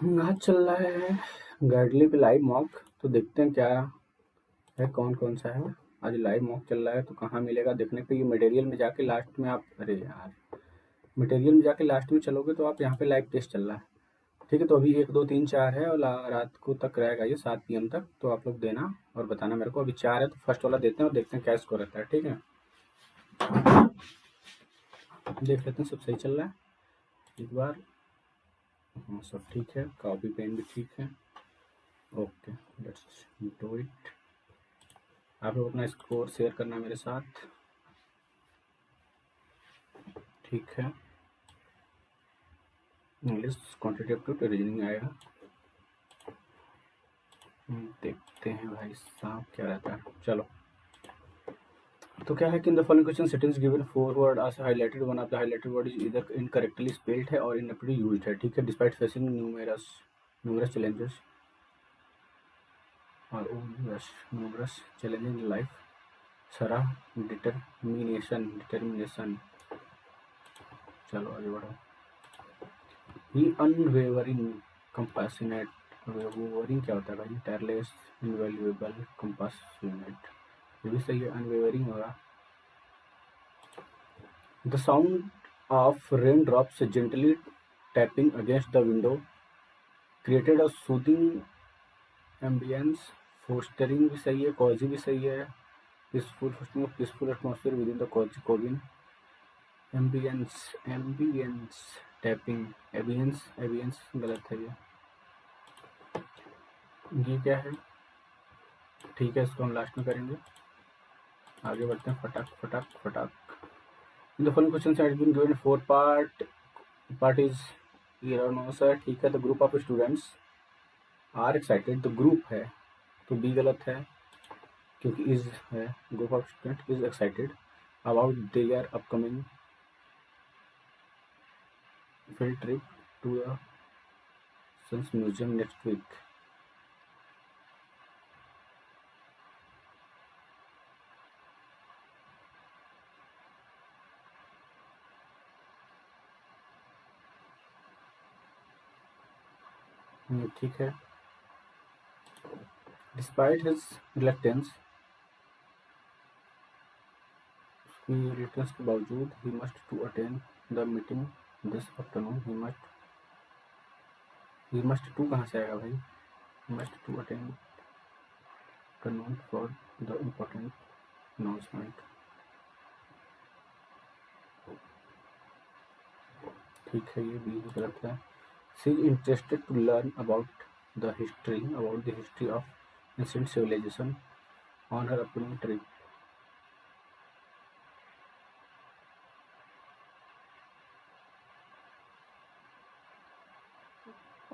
आज चल रहा है गाइडली पे लाइव मॉक। तो देखते हैं क्या है, कौन कौन सा है। आज लाइव मॉक चल रहा है तो कहाँ मिलेगा देखने को। ये मटेरियल में जाके लास्ट में आप, अरे यार, मटेरियल में जाके लास्ट में चलोगे तो आप यहाँ पे लाइव टेस्ट चल रहा है। ठीक है, तो अभी 1 2 3 4 है और रात को तक रहेगा ये 7 PM तक। तो आप लोग देना और बताना मेरे को। अभी 4 है तो फर्स्ट वाला देते हैं और देखते हैं क्या स्कोर रहता है। ठीक है, देख लेते हैं सब सही चल रहा है एक बार। हाँ, सब ठीक है, कॉपी पेन भी ठीक है। Okay, let's do it. आप लोग अपना स्कोर शेयर करना मेरे साथ। ठीक है, इंग्लिश क्वांटिटेटिव टू रीजनिंग आएगा। देखते हैं भाई साहब क्या रहता है। चलो, तो क्या है कि in the following question settings given forward are highlighted, one of the highlighted word is इधर इनकरेक्टली स्पेल्ड है और इनएप्टली यूज्ड है। ठीक है, डिस्पाइट फेसिंग न्यूमरस चैलेंजेस और numerous challenge in life, Sarah determination. चलो आगे बढ़ो। ही अनवेवरिंग कंपैशनेट, वेवरिंग क्या होता है भाई? टायरलेस, इनवैल्यूएबल, कंपैशनेट, ये भी सही है, अनवेवरिंग होगा। The sound of rain drops gently tapping against the window created a soothing ambiance, fostering भी सही है, कॉजी भी सही है, peaceful, fostering of peaceful atmosphere within the cozy coven. Ambiance tapping, ambiance गलत है ये क्या है? ठीक है, इसको हम लास्ट में करेंगे। आगे बढ़ते हैं, फटाक फटाक फटाक। In the following questions has been given 4 part is year no sir. ठीक है, the group of students are excited, the group है तो बी गलत है क्योंकि इज है। Group of student is excited about their upcoming field trip to the science museum next week. ठीक है, डिस्पाइट हिज रिलक्टेंस, उसकी रिलक्टेंस के बावजूद, he must to attend the meeting this afternoon. He must to कहाँ से आएगा भाई? Must to attend afternoon for the important announcement। ठीक है, ये भी गलत है। She is interested to learn about the history of ancient civilisation on her upcoming trip.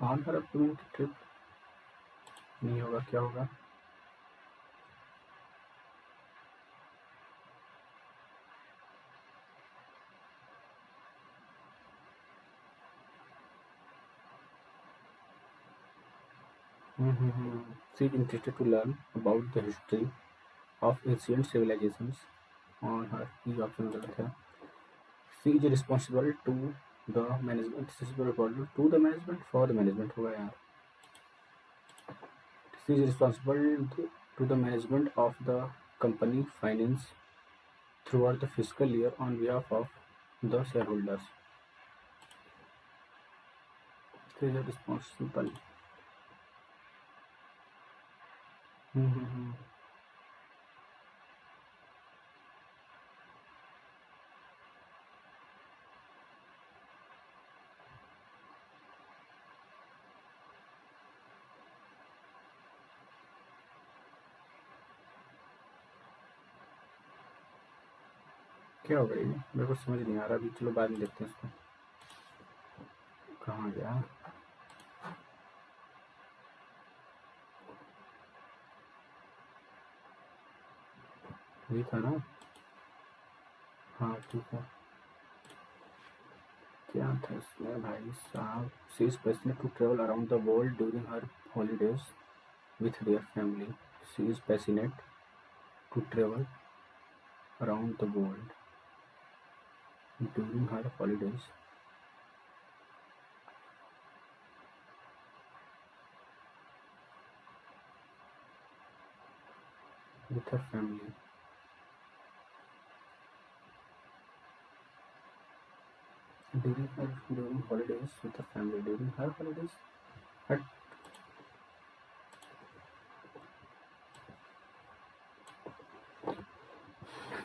On her upcoming trip नहीं होगा, क्या होगा? She is interested to learn about the history of ancient civilisations on her, ये option गलत है। She is responsible to the management, to the management, for the management होगा यार। She is responsible to the management of the company finance throughout the fiscal year on behalf of the shareholders. She is responsible. हम्म। क्या हो गई? मेरे को समझ नहीं आ रहा अभी। चलो बाद में देखते हैं इसको। कहाँ गया? ये था ना? हाँ ठीक है। क्या था इसमें भाई साहब? She is passionate to travel around the world during her holidays with their family. She is passionate to travel around the world during her holidays with her family. During holidays with her family. During her holidays, her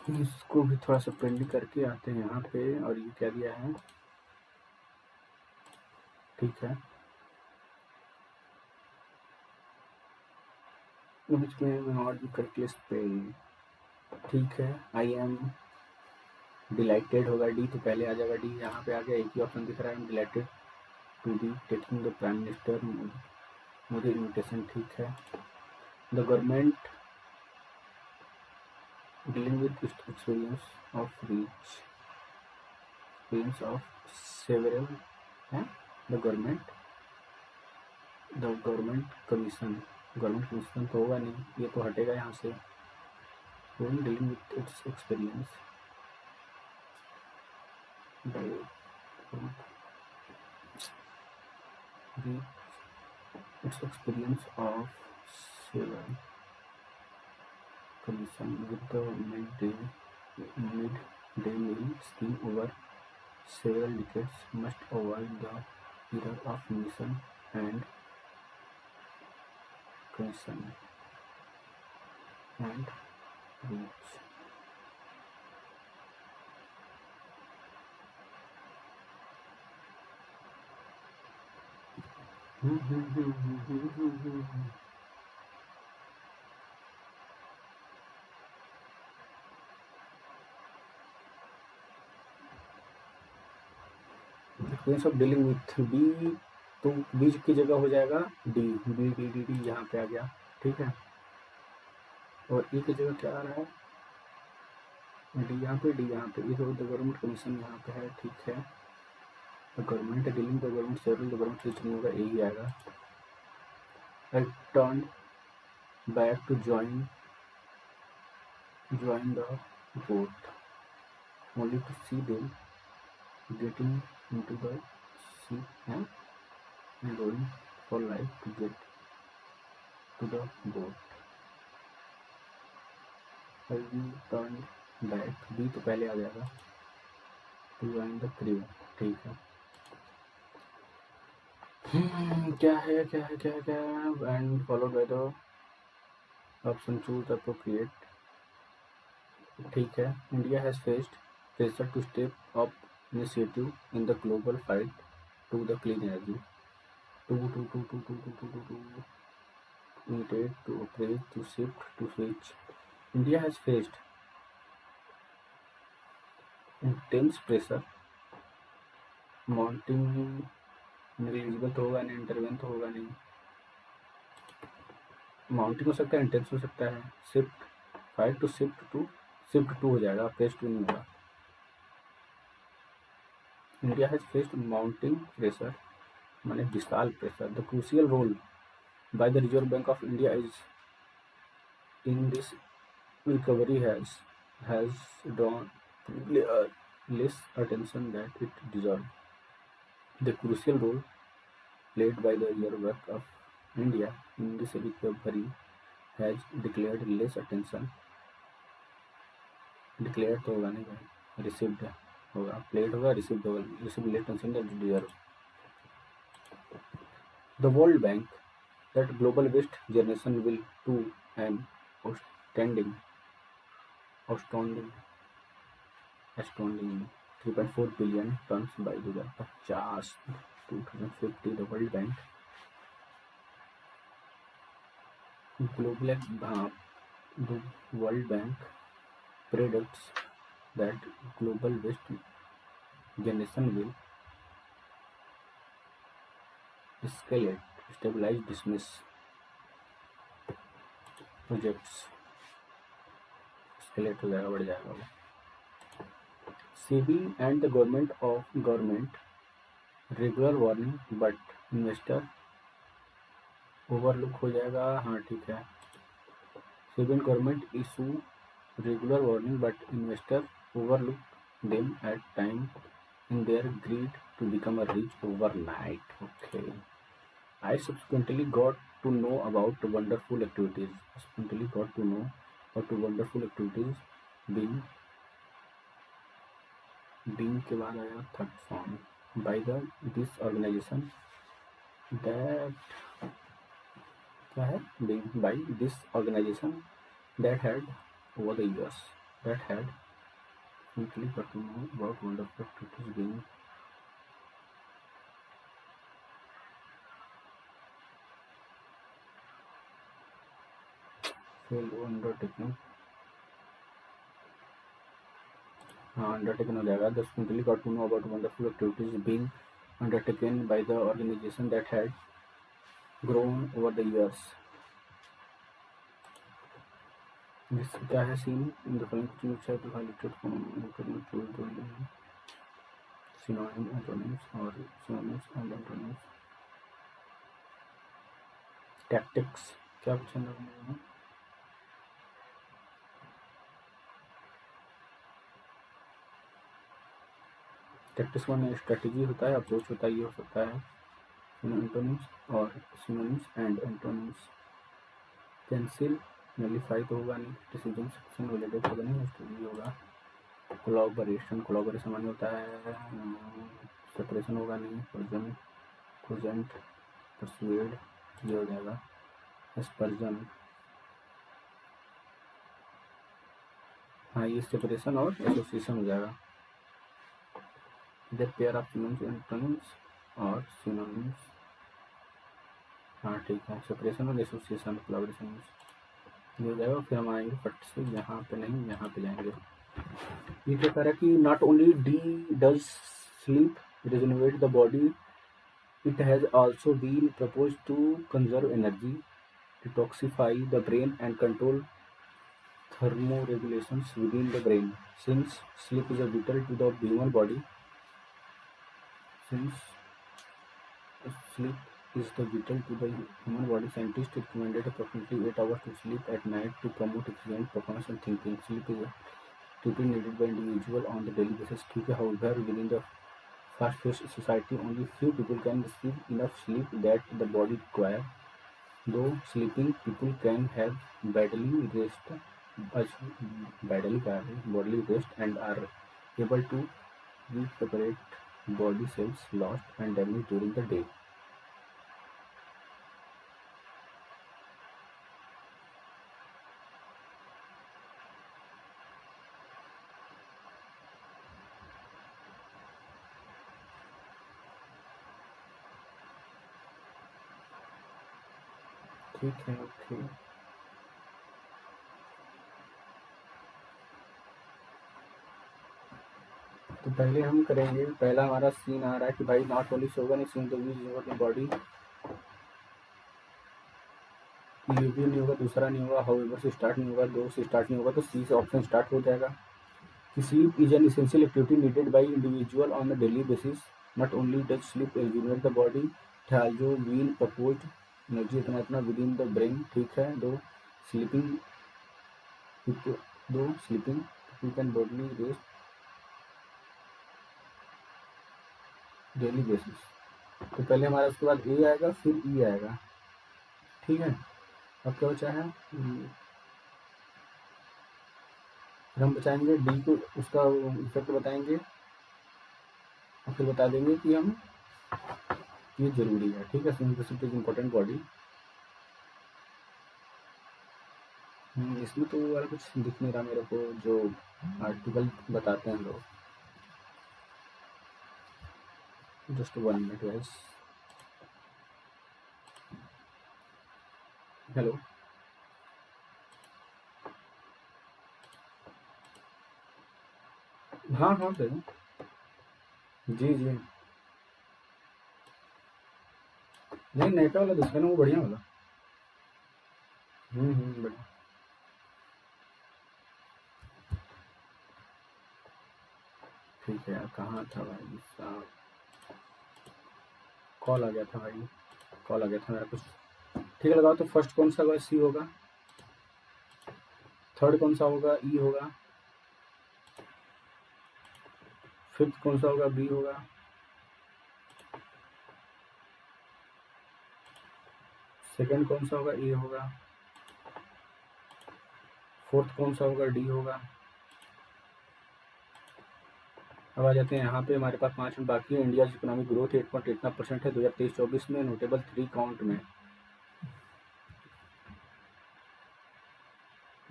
इसको भी थोड़ा सा pending करके आते हैं यहाँ पे, और ये क्या दिया है, ठीक है। which may not be correctly spelled, ठीक है। आई एम डिलाइटेड होगा, डी तो पहले आ जाएगा, डी यहाँ पे आ गया, एक ही ऑप्शन दिख रहा है, delighted to be taking the prime minister Modi invitation, ठीक है। The government dealing with experience of several है, the government commission तो होगा नहीं, ये तो हटेगा यहाँ से, dealing with its experience of several commission with the mid-day meal scheme over several decades must avoid the error of mission and commission and reach. Experience of dealing with B, तो बीज की जगह हो जाएगा D, B D D D यहाँ पे आ गया, ठीक है। और ई की जगह क्या आ रहा है, डी यहाँ पे, डी यहाँ पे, ये तो गवर्नमेंट कमीशन यहाँ पे है, ठीक है। Government dealing the government several the government reach नहीं होगा, यही आएगा। I turn back to join the boat only to see them getting into the ship and rowing for life to get to the boat. I turned back, B तो पहले आ जाएगा, to join the crew, ठीक है। क्या है and followed by the option choose appropriate, ठीक है। India has faced pressure to step up initiative in the global fight to the clean energy, needed to operate to shift to switch. India has faced intense pressure mounting, negligible तो होगा नहीं, intervene तो होगा नहीं, mounting हो सकता है, intense हो सकता है, shift fight to shift to हो जाएगा, प्रेस टू नहीं होगा। India has faced mounting pressure माने विशाल pressure, the crucial role by the Reserve Bank of India is in this recovery has drawn probably less attention that it deserved. The crucial role played by the Reserve Bank of India in this recovery has declared less attention. Declared तो होगा नहीं भाई, received होगा, played होगा, received होगा, received less attention that deserved. The World Bank that global waste generation will to an astounding 3.4 billion tons by 2050. The World Bank predicts that global waste generation will escalate, stabilize, dismiss projects, escalate हो जाएगा, बढ़ जाएगा वो। SEBI and the government regular warning but investor overlook हो जाएगा, हाँ ठीक है। SEBI and government issue regular warning but investor overlook them at time in their greed to become a rich overnight. Okay. I subsequently got to know about wonderful activities. और to wonderful activities being के बाद आया third form by this organisation that क्या है being by this organisation that had over the years that had quickly got to know about wonderful activities being undertaken undertaken हो जाएगा thus quickly got to know about wonderful activities being undertaken by the organization that had grown over the years. This क्या है scene in the following question which have highlighted synonyms, antonyms or synonyms and antonyms. Tactics क्या पूछा है? Tactics में strategy होता है, approach होता है, ये हो सकता है एंटोनिम्स और synonyms and antonyms. Cancel nullify तो होगा नहीं, डिसीजन सेक्शन रिलेटेड होगा नहीं, स्ट्रेटजी होगा। कोलैबोरेशन माने होता है, सेपरेशन होगा नहीं, प्रेजेंट परसुएड ये हो जाएगा। एस्पर्जन हाँ ये सेपरेशन और एसोसिएशन हो जाएगा। इधर पेयर ऑफ सिनोनिम्स एंटोनिम्स और सिनोनिम्स हाँ ठीक है, सेपरेशन और एसोसिएशन कोलैबोरेशन ये हो जाएगा। फिर हम आएंगे फट से यहाँ पे नहीं, यहाँ पे जाएंगे। ये क्या कह रहा है कि not only does sleep regenerate the body, it has also been proposed to conserve energy, detoxify the brain and control thermoregulations within the brain. Since sleep is vital to the human body, scientists recommended approximately 8 hours to sleep at night to promote efficient performance and thinking. Sleep is a routine needed by individual on the daily basis. ठीक है, however, within the fast-paced society, only few people can receive enough sleep that the body requires. Though sleeping people can have bodily rest and are able to recuperate body cells lost and damaged during the day. ठीक है, okay. तो पहले हम करेंगे, पहला हमारा scene आ रहा है कि भाई नॉट ओनली सोगा नहीं सीन तो भी बॉडी ये भी नहीं होगा, दूसरा नहीं होगा, हाउएवर से स्टार्ट नहीं होगा, दो से स्टार्ट नहीं होगा, तो सी से ऑप्शन स्टार्ट हो जाएगा कि sleep is an essential activity needed by individual on the daily basis. Not only does sleep rejuvenate the body, जो व्हील प्रपोज एनर्जी इतना इतना विद इन द ब्रेन। ठीक है, दो sleeping people can body rest daily basis. तो पहले हमारा उसके बाद ए आएगा फिर ई आएगा। ठीक है, अब क्या बचा है, फिर हम बचाएंगे डी को, उसका इफेक्ट बताएंगे और फिर बता देंगे कि हम ये जरूरी है। ठीक है, सिंपलिसिटी इज इम्पोर्टेंट बॉडी। इसमें तो वाला कुछ दिख नहीं रहा मेरे को, जो आर्टिकल बताते हैं लोग। Just 1 minute guys. हेलो, हाँ हाँ दे दो। जी जी, नहीं नेटा वाला दूसरा ना, वो बढ़िया वाला। बढ़िया। ठीक है यार, कहाँ था भाई साहब, कॉल आ गया था भाई, कॉल आ गया था मेरा कुछ। ठीक है, लगाओ। तो फर्स्ट कौन सा होगा, सी होगा। थर्ड कौन सा होगा, ई होगा। फिफ्थ कौन सा होगा, बी होगा। सेकंड कौन सा होगा, ए होगा। फोर्थ कौन सा होगा? डी होगा। अब आ जाते हैं यहाँ पे, हमारे पास 5 मिनट बाकी है। इंडिया इकोनॉमिक ग्रोथ 8.89% है 2023-24 में, नोटेबल 3 काउंट में।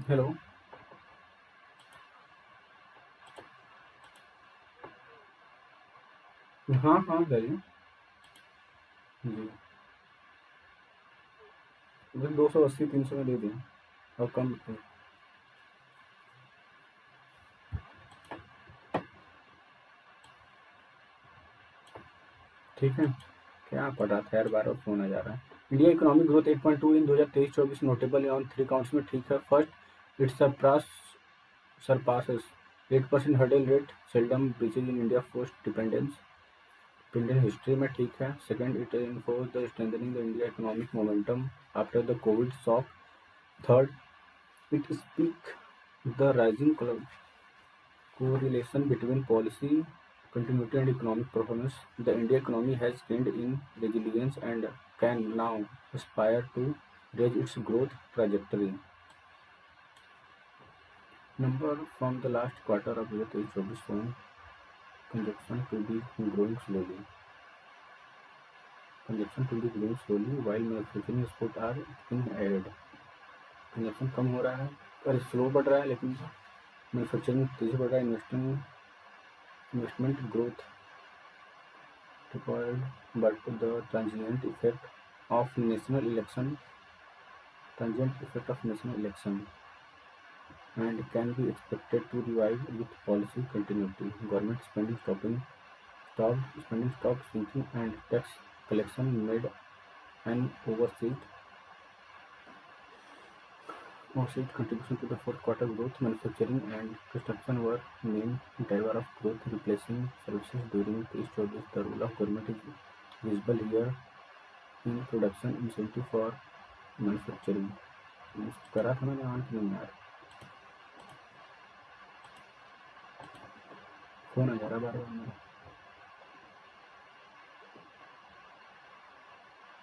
हेलो, हाँ हाँ करिए जी। 280-300 में दे दें और कम पे। ठीक है, क्या पढ़ रहा था यार, बार बार फोन आ जा रहा है। India economic growth 8.2 in 2023-24, notable on 3 counts में। ठीक है, first it's surpasses 8% hurdle rate, seldom breaches in India post dependence Indian history में। ठीक है, second it enforce the strengthening the India economic momentum after the Covid shock. Third, it speak the rising correlation between policy continuity and economic performance. The Indian economy has gained in resilience and can now aspire to raise its growth trajectory. Number from the last quarter of 2023-24 shown consumption to be growing slowly. Consumption to be growing slowly while manufacturing export are being added. Consumption कम हो रहा है और slow बढ़ रहा है, लेकिन manufacturing तेजी बढ़ रहा है। Investment growth required but the transient effect of national election and can be expected to revive with policy continuity. Government stopped shrinking and tax collection made an overseas contribution to the fourth quarter growth. Manufacturing and construction were main driver of growth, replacing services during post-COVID. The role of government is visible here in production incentive for manufacturing. करा था मैंने on कि नहीं यार, phone आ जा रहा बार बार मेरा।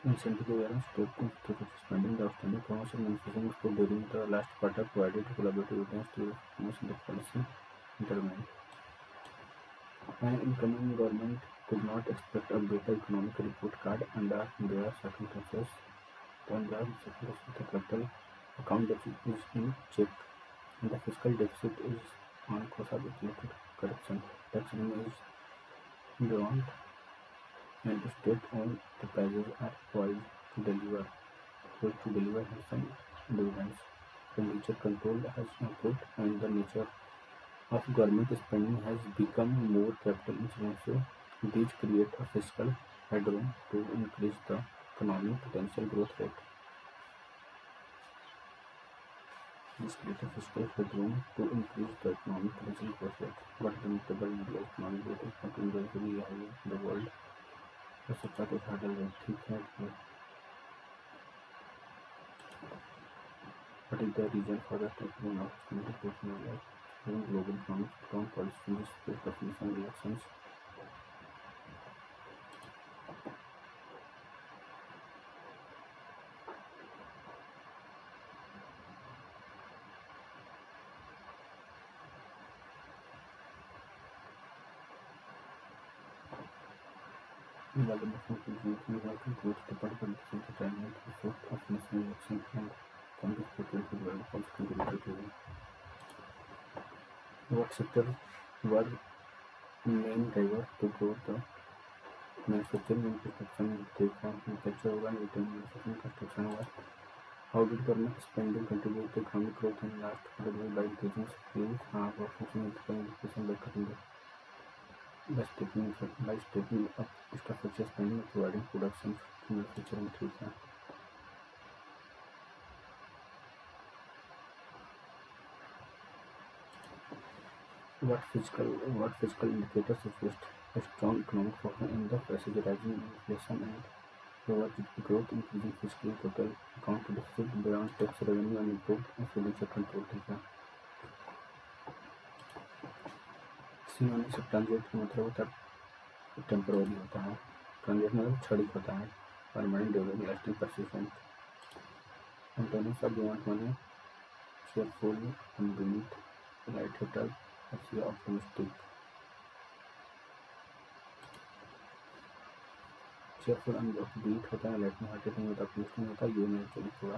Incentive awareness to spending the outstanding commercial manufacturing export during the last quarter provided collaborative evidence to promotion the policy intervention. An incoming government could not expect a better economic report card under their circumstances. The capital account deficit is in check and the fiscal deficit is on course of related correction. Tax revenue is beyond and state-owned enterprises are poised to deliver handsome dividends. Expenditure control has improved and the nature of government spending has become more capital intensive. These create a fiscal headroom to increase the economic potential growth rate. But the notable India economic growth is not very high in the world. तो सबका तो hurdle है, ठीक है। What is the reason for the taking of communication like global economic strong policy in the space of national elections? While the national convention will conclude the particular determinant effect of national election and can be expected to develop also contributed to what sector were main driver to grow the manufacturing and construction देखा manufacture होगा retail manufacturing construction होगा. How did government spending contribute to economic growth in last quarter by increasing skills for functional education by cutting the by stepping up infrastructure spending and providing production manufacturing. ठीक है. What fiscal indicators suggest a strong economic performance in the passage rising inflation and lower GDP growth, increasing fiscal total account deficit beyond tax revenue and improved expenditure control. ठीक है. Synonym से transit का मतलब होता है temporary होता है, transit मतलब क्षणिक होता है, permanent durable lasting persistent. Antonyms of demand money cheerful, upbeat, light-hearted, अच्छी optimistic. cheerful and upbeat होता है, light-hearted नहीं होता, optimistic नहीं होता, ये नहीं चलिए थोड़ा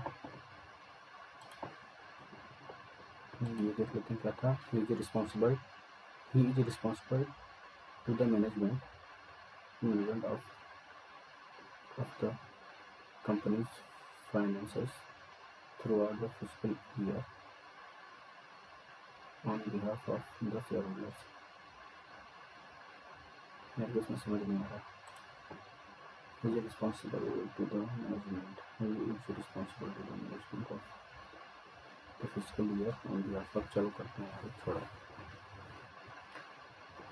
ये देख लेते हैं क्या था. He is responsible to the management of the company's finances throughout the fiscal year on behalf of the shareholders. मेरे को इसमें समझ नहीं आ रहा. He is responsible to the management. He is responsible to the management of the fiscal year on behalf of. चलो करते हैं यार, छोड़ो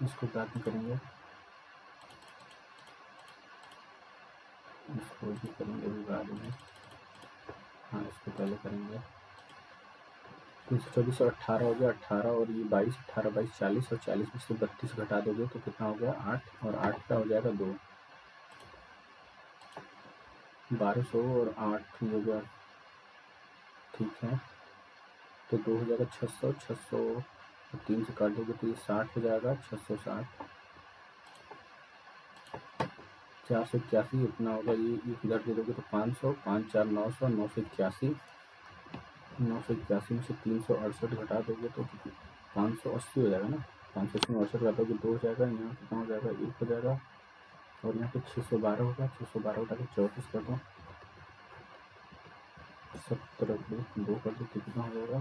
इसको बाद में करेंगे, इसको भी करेंगे अभी बाद में. हाँ इसको पहले करेंगे. 324 और 18 हो गया, 18 और ये 22, 18 22 40 और 40 में से 32 घटा दोगे तो कितना हो गया 8 और 8 का हो जाएगा 2. 1200 और 8 हो गया, ठीक है. तो 2 हो जाएगा 600, 600 और 3 से काट दोगे तो ये 60 हो जाएगा. 660 481 इतना होगा. ये इधर दे दोगे तो 500, 5 4 900, 981 में से 368 घटा दोगे तो 580 हो जाएगा ना. 580 में 68 घटा दोगे 2 हो जाएगा. यहाँ कितना हो जाएगा 1 हो जाएगा और यहाँ पे 612 होगा. 612 उठा के 34 कर दो, 70 2 कर दो तो कितना हो जाएगा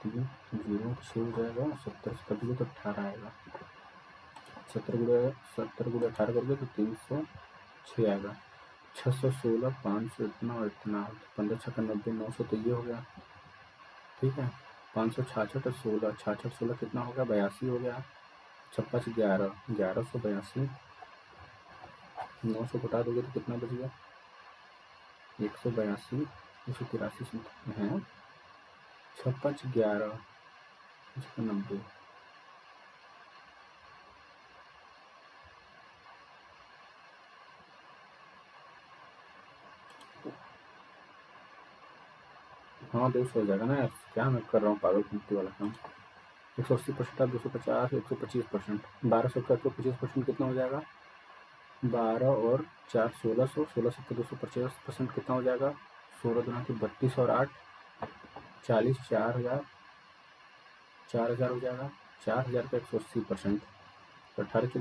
3 0 6 हो जाएगा. 70 से कर दोगे तो 18 आएगा. 70 गुणे 18 करोगे तो 306 आएगा. 616 500 इतना और इतना 15 6 90 900 तो ये हो गया, ठीक है. 566 और 16 66 16 कितना हो गया 82 हो गया. 56 11 1182 900 घटा दोगे तो कितना बच गया 182 183 है. 56 11 90 हाँ 200 हो जाएगा ना यार. क्या मैं कर रहा हूँ पागल कुंती वाला काम. 180% 250 125%. 1200 का 125% कितना हो जाएगा 12 और 4 1600 1600 का 250% कितना हो जाएगा 16 गुना के 32 और 8 40 4000 4000 हो जाएगा. 4000 का 180% 18 के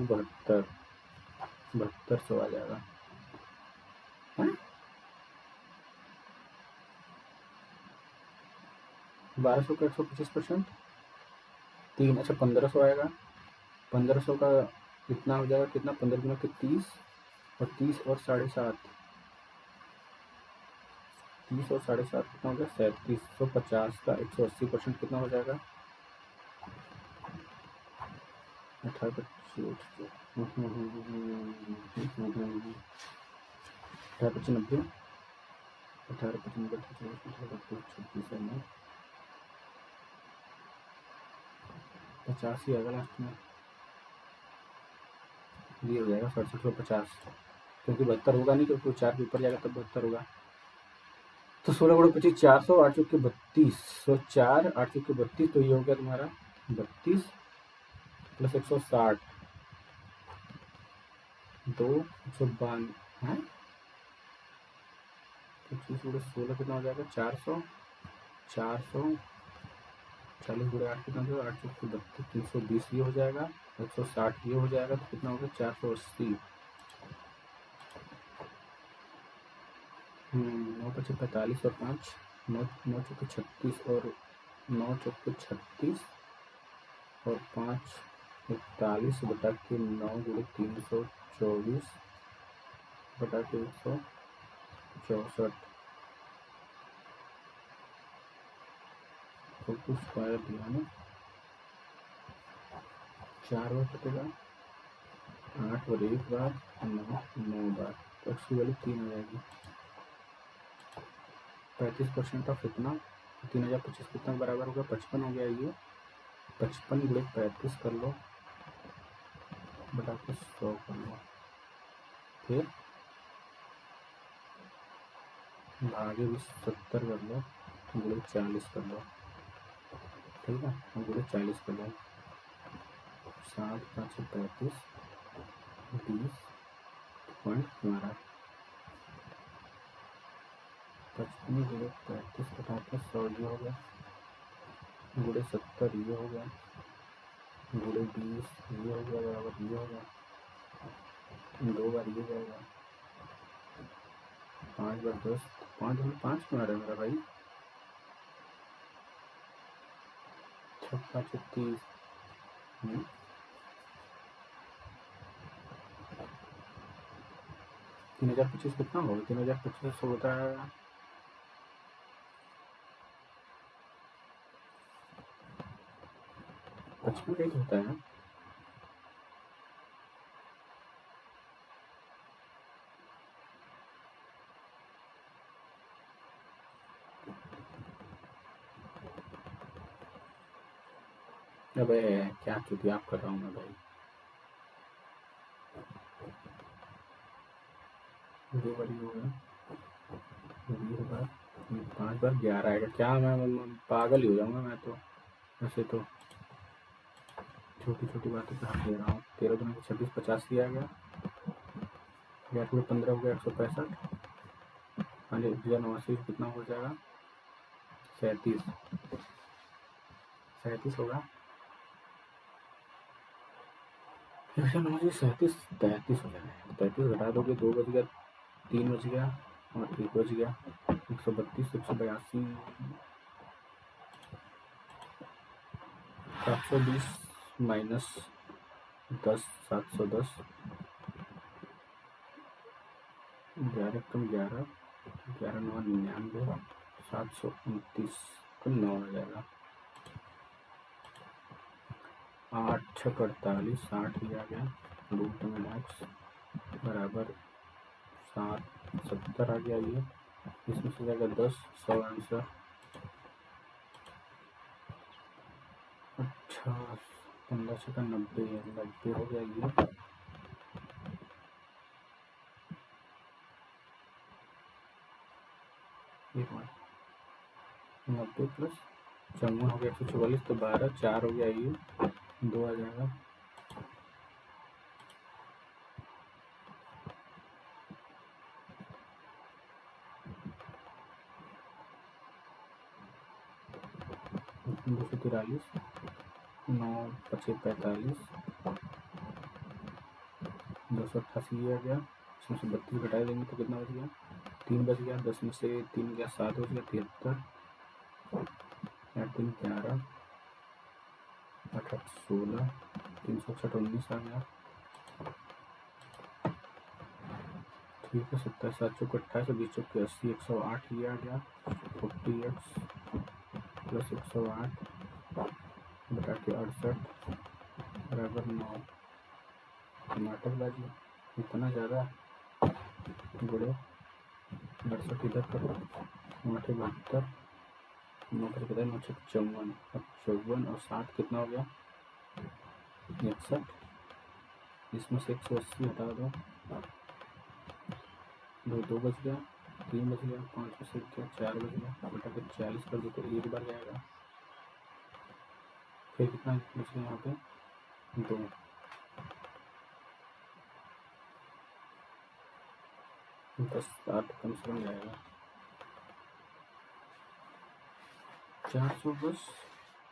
7200 आ जाएगा. 1200 का 125% 3 अच्छा 1500 आएगा. 1500 का इतना हो जाएगा कितना 15 गुना के 30 और 30 और 7.5 30 और 7.5 कितना हो गया 3750 का 180% कितना हो जाएगा 18 25 90 18 95 26 है 85 आएगा लास्ट में. ये हो जाएगा 6750 क्योंकि 72 होगा नहीं क्योंकि 4 के ऊपर जाएगा तब 72 होगा. तो 16 गुणा 25 400 8 चौके 32 4 8 चौके 32 तो ये हो गया तुम्हारा 32 प्लस 160 2 192 है. 25 गुणे 16 कितना हो जाएगा 400 40 गुणे 8 कितना हो जाएगा 8 चौके 32 320 ये हो जाएगा 160 ये हो जाएगा तो कितना होगा 480 9 पचे 45 और 5 9 चौके 36 और 9 चौके 36 और 5 41 बटा के 9 गुणे 324 बटा के 164 तो कुछ स्क्वायर दिया ना 4 बार कटेगा 8 और 1 बार 9 बार तो एक्स की वैल्यू 3 आ जाएगी. 35% ऑफ इतना 3025 कितना बराबर होगा 55 हो गया. ये 55 गुणे 35 कर लो बटा के 100 कर लो फिर भागे भी 70 कर लो गुणे 40 कर लो ठीक है, हम गुड़े 40 कर लें। 7 5 35 20.12 55 गुड़े 35 घटाकर 100 ये हो गया, गुड़े 70 ये हो गया, गुड़े 20 ये हो गया, बराबर ये हो गया, 2 बार ये जाएगा, 5 बार 10, 5 बार 5 क्यों आ रहा है मेरा भाई? 6 5 30 3025 कितना होगा? 3025 होता है 55 का ही होता है। अबे क्या चुतियाप कर रहा हूँ मैं भाई। 2 बार ये हो गया, 20 बार 5 बार 11 आएगा। क्या मैं पागल ही हो जाऊंगा मैं तो। वैसे तो छोटी छोटी बातों पे हाथ दे रहा हूँ। 13 दूनी 26 85 आ गया, 11 में 15 हो गया 165। हाँ जी 89 कितना हो जाएगा? 37 होगा। 89 37 33 हो जाएगा। 33 घटा दोगे 2 बच गया, 3 बच गया और 1 बच गया। 132 182 720 माइनस 10 710 11 कम 11 11 9 99 729 कम 9 आ जाएगा। 8 6 48 60 ही आ गया। रूट में एक्स बराबर 7 70 आ गया। ये इसमें से जाएगा 10 100 आंसर। अच्छा 15 से का 90 हो गया। ये एक मिनट 90 प्लस 54 हो गया 144 तो 12 4 हो गया। ये 2 आ जाएगा। दो सौ 43 9 25 45 288 आ गया। इसमें से 32 घटा देंगे तो कितना बच गया? 3 बच गया। 10 में से 3 गया 7 हो गया 73 8 3 11 8 8 16 361 19 आ गया। ठीक है 27 7 चौक 28 20 चौक 80 108 ये आ गया। 40x प्लस 108 बटा के 68 बराबर 9। नाटकबाजी इतना ज़्यादा गुड़े 68 इधर करो 8 72 9 पर कितना 9 54 अब 54 और 60 कितना हो गया? 61। इसमें से 180 हटा दो, 2 बच गया 3 बच गया 5 में से क्या 4 बच गया बटा के 40 कर दो तो 1 बार जाएगा। फिर कितना बच गया यहाँ पे? 2 10 8 कम से कम जाएगा। 400 बस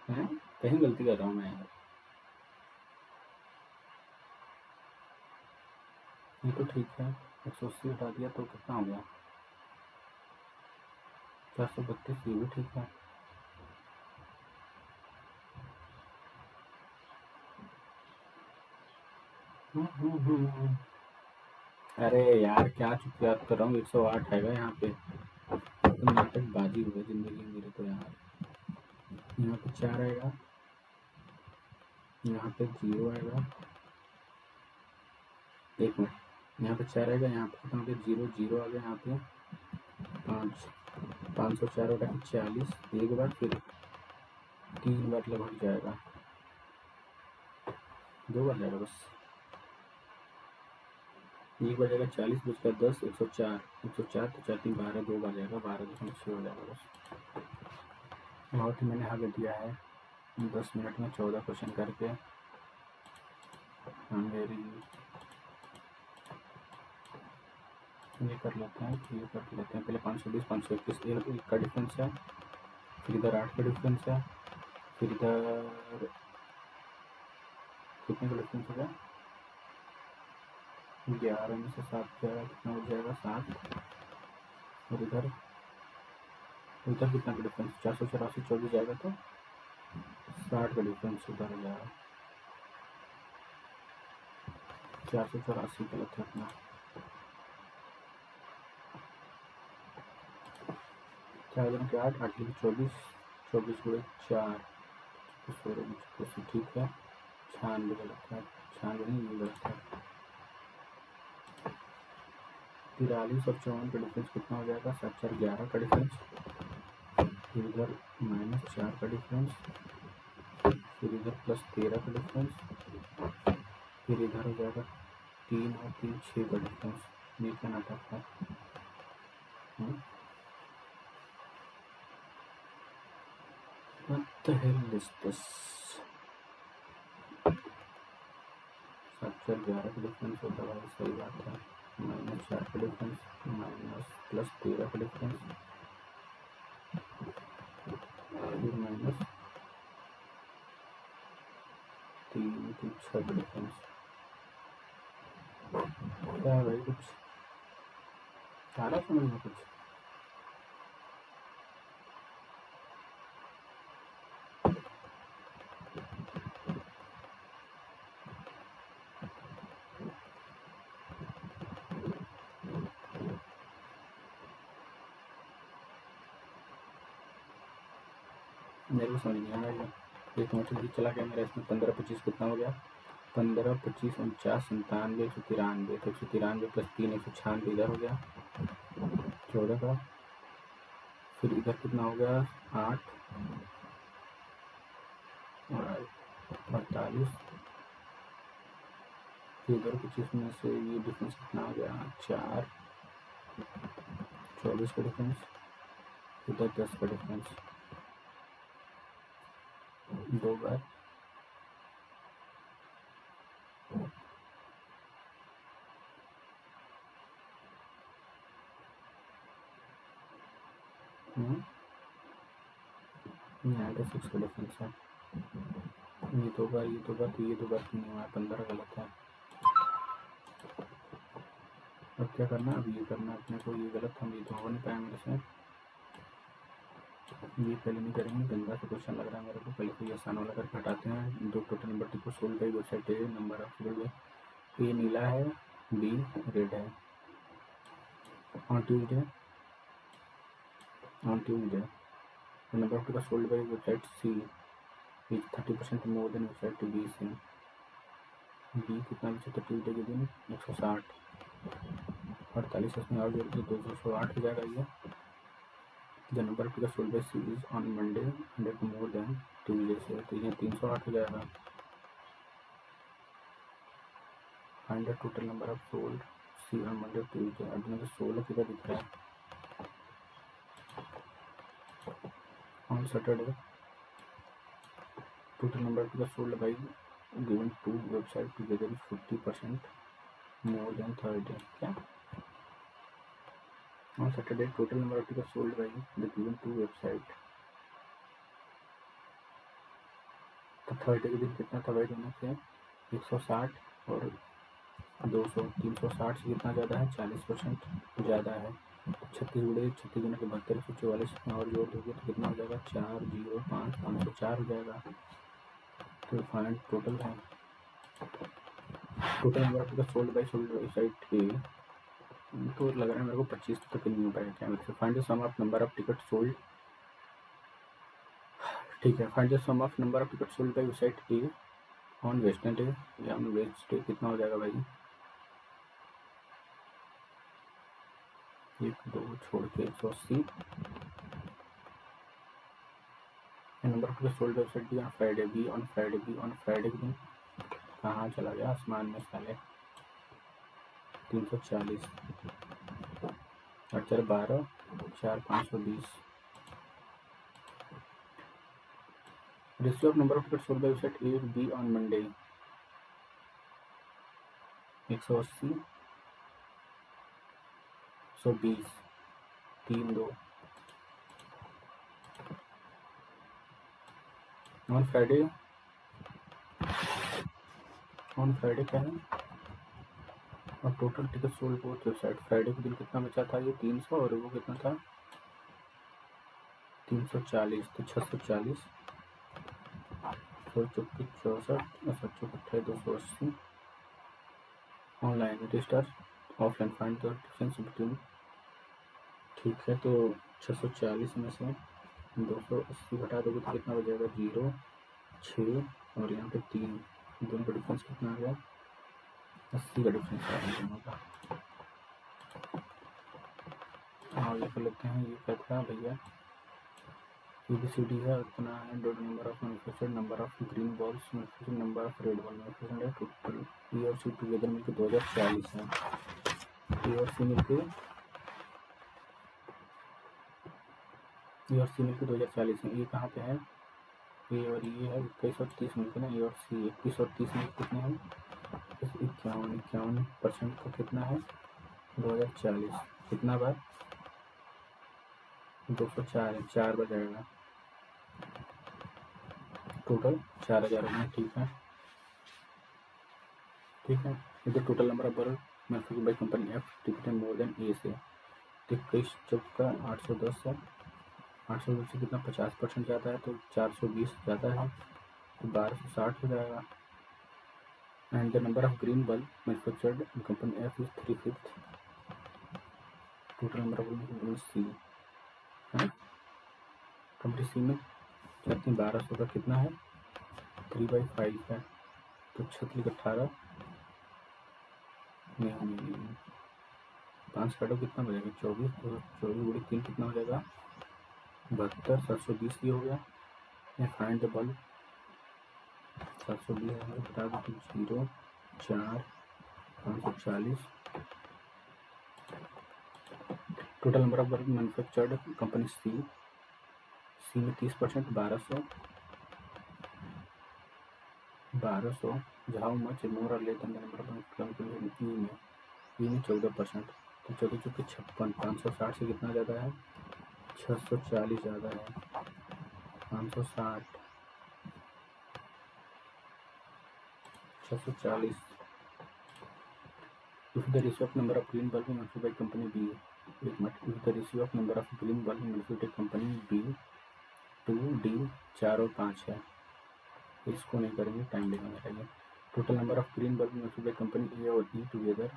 है। कहीं गलती कर रहा हूँ मैं यार। ये तो ठीक है 180 हटा दिया तो कितना हो गया? 432 ये भी ठीक है। अरे यार क्या चुप याद कर रहा हूँ। 108 हैगा यहाँ पे। तो नाटक बाजी हुआ जिंदगी मेरे तो यार। यहाँ पे 4 आएगा, यहाँ पे 0 आएगा। 1 मिनट यहाँ पे 4 आएगा, यहाँ पे कितना हो गया? 0 0 आ गया। यहाँ पे 5 504 बटा 40 एक बार, फिर 3 बार लगभग जाएगा। 2 बार जाएगा बस। 1 बार जाएगा 40 बच का 10 104 104 तो 4 3 12 2 बार जाएगा 12 6 हो जाएगा बस। बहुत ही मैंने आगे दिया है। 10 मिनट में 14 क्वेश्चन करके हम मेरी ये कर लेते हैं, ये कर लेते हैं पहले 520 521 एक का डिफरेंस है, फिर इधर 8 का डिफरेंस है, फिर इधर कितने का डिफरेंस हो गया, 11 में से 7 जाएगा कितना हो जाएगा 7, और इधर कितना का डिफरेंस 484 24 जाएगा तो 60 का डिफरेंस उधर हो जाएगा, 484 गलत है अपना, 4 दिन के 8 8 24 24 गुणे 4 16 ठीक है, 96 गलत है, 96 नहीं ये गलत है, 43 और 54 का डिफरेंस कितना हो जाएगा 7 4 11 का डिफरेंस, फिर इधर -4 का डिफरेंस, फिर इधर +13 का डिफरेंस, फिर इधर हो जाएगा 3 और 3 6 का डिफरेंस, ये क्या नाटक है, What the hell is this? 7 4 11 का डिफरेंस होता है, सही बात है, -4 का डिफरेंस +13 का डिफरेंस, फिर -3 3 6 का डिफरेंस, क्या है भाई कुछ सारा समझ में कुछ मेरे को समझ नहीं आ रहा है, एक मीटर भी चला गया मेरा इसमें, 15 25 कितना हो गया, 15 25 49 97 193, तो 193 + 3 196 इधर हो गया 14 का, फिर इधर कितना हो गया 8 और 48, फिर इधर 25 में से ये डिफरेंस कितना हो गया 4 24 का डिफरेंस, इधर 10 का डिफरेंस, 2 बार यहाँ पे 6 का डिफरेंस है, ये 2 बार ये 2 बार तो ये 2 बार क्यों नहीं हुआ, 15 गलत है, अब क्या करना है, अब ये करना है अपने को, ये गलत हम ये तो हो नहीं पाया मेरे से, ये पहले नहीं करेंगे, गंदा सा क्वेश्चन लग रहा है मेरे को, पहले कोई आसान वाला करके हटाते हैं, 2 टोटल नंबर को सोल्व बाई वेबसाइट है, नंबर ऑफ ए नीला है, बी रेड है, on Tuesday the number of tickets sold by website C is 30% more than website B से, B कितना बचा था ट्यूजडे के दिन 160, 48 इसमें और जोड़ के 208 हो जाएगा ये, the number of tickets sold by C is on Monday 100 more than Tuesday से, तो ये 308 हो जाएगा, find the total number of sold C on Monday Tuesday, अब मुझे 16 किधर दिख रहा है, on Saturday total number of tickets sold by given two website together is 50% more than Thursday, क्या on Saturday total number of tickets sold by the given two website, तो Thursday के दिन कितना था भाई दोनों से 160 और 200, 360 से कितना ज़्यादा है 40% ज़्यादा है, 36 गुणे 72 144 और जोड़ दोगे तो कितना हो जाएगा 405 504 हो जाएगा, तो फाइंड टोटल है, total number of ticket sold by website ए, तो लग रहा है मेरे को 25 तक नहीं हो पाएगा क्या मेरे से, find the sum of number of ticket sold, ठीक है, find the sum of number of ticket sold by website A on Wednesday या ऑन वेडनेसडे कितना हो जाएगा भाई, 1 2 छोड़ के 180, number of ticket sold website B on Friday, B on Friday के दिन कहाँ चला गया आसमान में साले, 340 4 12 4 520, ratio of number of ticket sold by website A और B on Monday 180 120 3 2 on Friday क्या है और total ticket sold both website Friday के दिन कितना बचा था ये 300 और वो कितना था 340 तो 640 64 64 64 280 online register offline find the difference between ठीक है तो 640 में से 280 घटा दोगे तो कितना बचेगा 0 6 और यहाँ पे 3 दोनों का डिफरेंस कितना आ गया 80 का डिफरेंस आ गया दोनों का। आगे कर लेते हैं ये क्या था भैया ABCD है उतना है dot number of manufactured number of green balls manufactured number of red ball manufactured है टोटल E और C टुगेदर मिलकर 2040 है E और C मिलकर 2040 है। ये कहाँ पे है ये और ये है 21 और 30 मिलकर ना E और C 21 और 30 मिलकर कितने हैं 51% का कितना है 2040 कितना बार 204 है 4 बार जाएगा टोटल 4000 में ठीक है इधर total number of bird manufactured by company F ticket more than A से 21 चौका 810 है 810 से कितना 50% जाता है तो 420 जाता है तो 1260 हो जाएगा and the number of green bulb manufactured in company F is 3/5 total number of company C है कंपनी सी में जाती 1200 का कितना है 3/5 है तो 36 18 नहीं 5 काटो कितना बचेगा 24 तो 24 गुड़ी 3 कितना हो जाएगा 72 720 ये हो गया फाइंड द बल्ब 720 बता दो 0 4 540 total number of bulb manufactured company C में 30% 1200 हाउ मच मोर और less than the number of company E में 14% तो 14 चौके 56 560 से कितना ज़्यादा है 640 ज़्यादा है 560 640 if the ratio of number of green bulb manufactured by company B एक minute if the ratio of number of green bulb manufactured by company B 2D 4 और 5 है इसको नहीं करेंगे टाइम लगेगा चाहिए total number of green bulb manufactured by company A और E together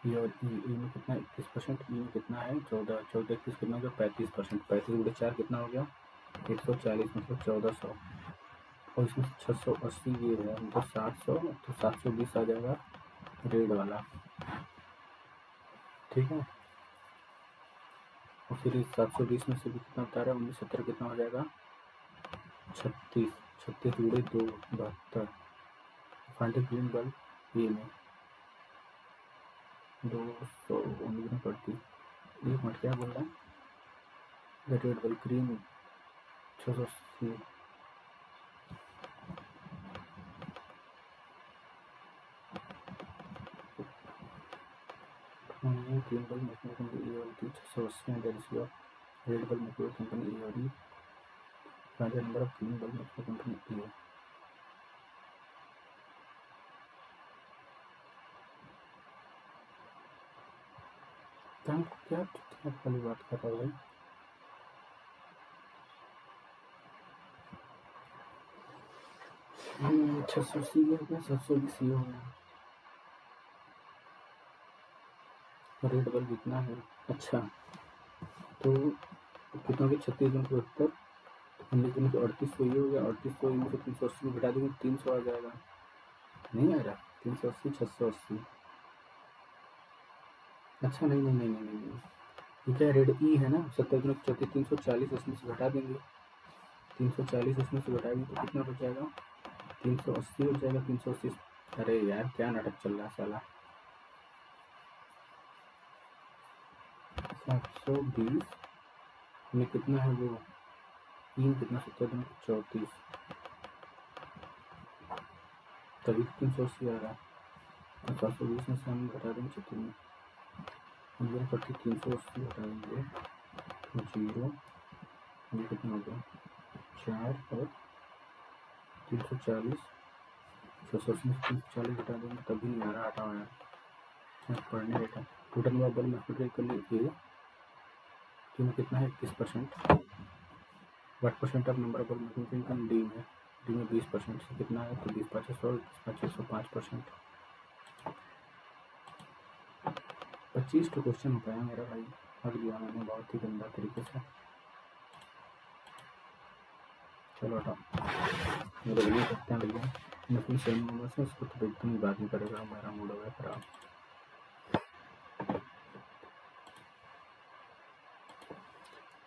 ए और ई में कितना 21% ई में कितना है 14 21 कितना हो गया 35% 35 × 4 कितना हो गया 140 मतलब 1400 और इसमें 680 ये है मतलब 700 तो 720 आ जाएगा रेड वाला ठीक है और फिर इस 720 में से भी कितना बता रहा है 1970 कितना हो जाएगा 36 36 × 2 72 फाइंड ग्रीन बल्ब ये में 200 उन्नीस पड़ती एक मिनट क्या बोल रहा है the red bulb green 680 green bulb mechanical company A और D 680 and the ratio of red bulb mechanical company A और D find the number of green bulb mechanical company A क्या वाली बात कर रहा है भाई 680 हो गया 720 हो गया रेड बल्ब इतना है अच्छा तो कितना हो गया 36 दिन 72 19 दिन 3800 ये हो गया 3800 में से 380 घटा देंगे 300 आ जाएगा नहीं आ रहा 380 680 अच्छा नहीं ये क्या रेड ई है ना 70 दिन 34 340 इसमें से घटा देंगे 340 इसमें से घटाएंगे तो कितना बच जाएगा 380 हो जाएगा 380 अरे यार क्या नाटक चल रहा है साला 720 में कितना है वो 3 कितना 17 34, तभी 380 आ रहा है। 720 में से हम घटा देंगे 56, हम करके 380 घटा देंगे तो 0, ये कितना हो गया 4 और 340, 680 में 340 घटा देंगे तभी नहीं आ रहा, हटा हुआ है पढ़ने बेटा। टोटल नंबर बल मल्टीप्लाई कर लीजिए, में कितना है 21%। व्हाट परसेंट ऑफ नंबर बल मल्टीप्लाई डी में, डी में 20% से कितना है तो 20 5 100, 5% 25 तो क्वेश्चन हो पाया मेरा भाई, हक दिया मैंने बहुत ही गंदा तरीके से। चलो हटाओ, मेरे लिए करते हैं भैया, मैं फिर सेम नंबर से उसको तो एकदम ही बात नहीं करेगा, मेरा मूड हो गया खराब।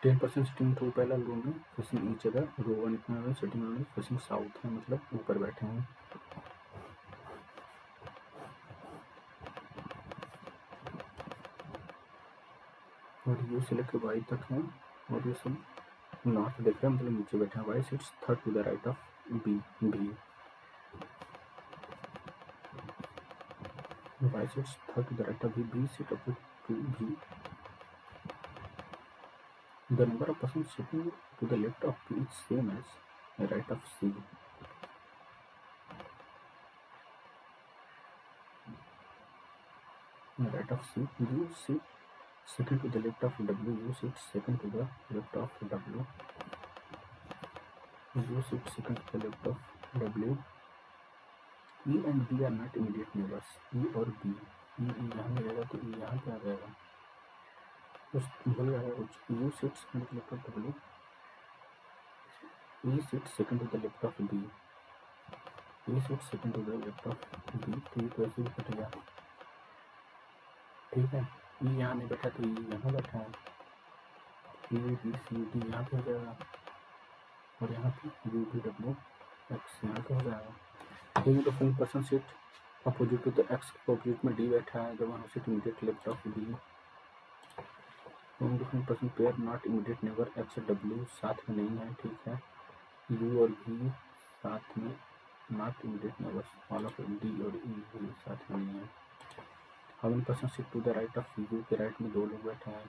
टेन परसेंट सिटिंग टू पहला रो में फेसिंग ईच अदर, रो 1 इतना है सिटिंग में फेसिंग साउथ है, मतलब ऊपर बैठे हैं। और ये सिलेक्ट वाई तक है और ये सब नॉर्थ देख रहे हैं, मतलब नीचे बैठे हैं। Y sits third to the right of B, B Y sits third to the right of B, B sit up to B. The number of persons sitting to the left of P is same as the right of C. The right of C, you sit second to the left of W, you sit second to the left of W, you sit second to the left of W. E and B are not immediate neighbors. E और B, E यहाँ मिलेगा तो E यहाँ पे आ जाएगा, उस बोल रहा है you sit second to the left of W, E sits second to the left of B, E sits second to the left of B, तो ये तो ऐसे ही कट गया, ठीक है। E यहाँ नहीं बैठा तो E यहाँ बैठा है, E B C D यहाँ पे हो जाएगा और यहाँ पे U B W X यहाँ पे हो जाएगा। ठीक है, तो full person seat opposite to the X opposite में D बैठा है, जब हम seat immediate left of D। Different person pair not immediate neighbour X और W साथ में नहीं है, ठीक है। U और V साथ में not immediate neighbours, all of D और E भी साथ में नहीं है। How many person sit to the right of U, के राइट में 2 लोग बैठे हैं,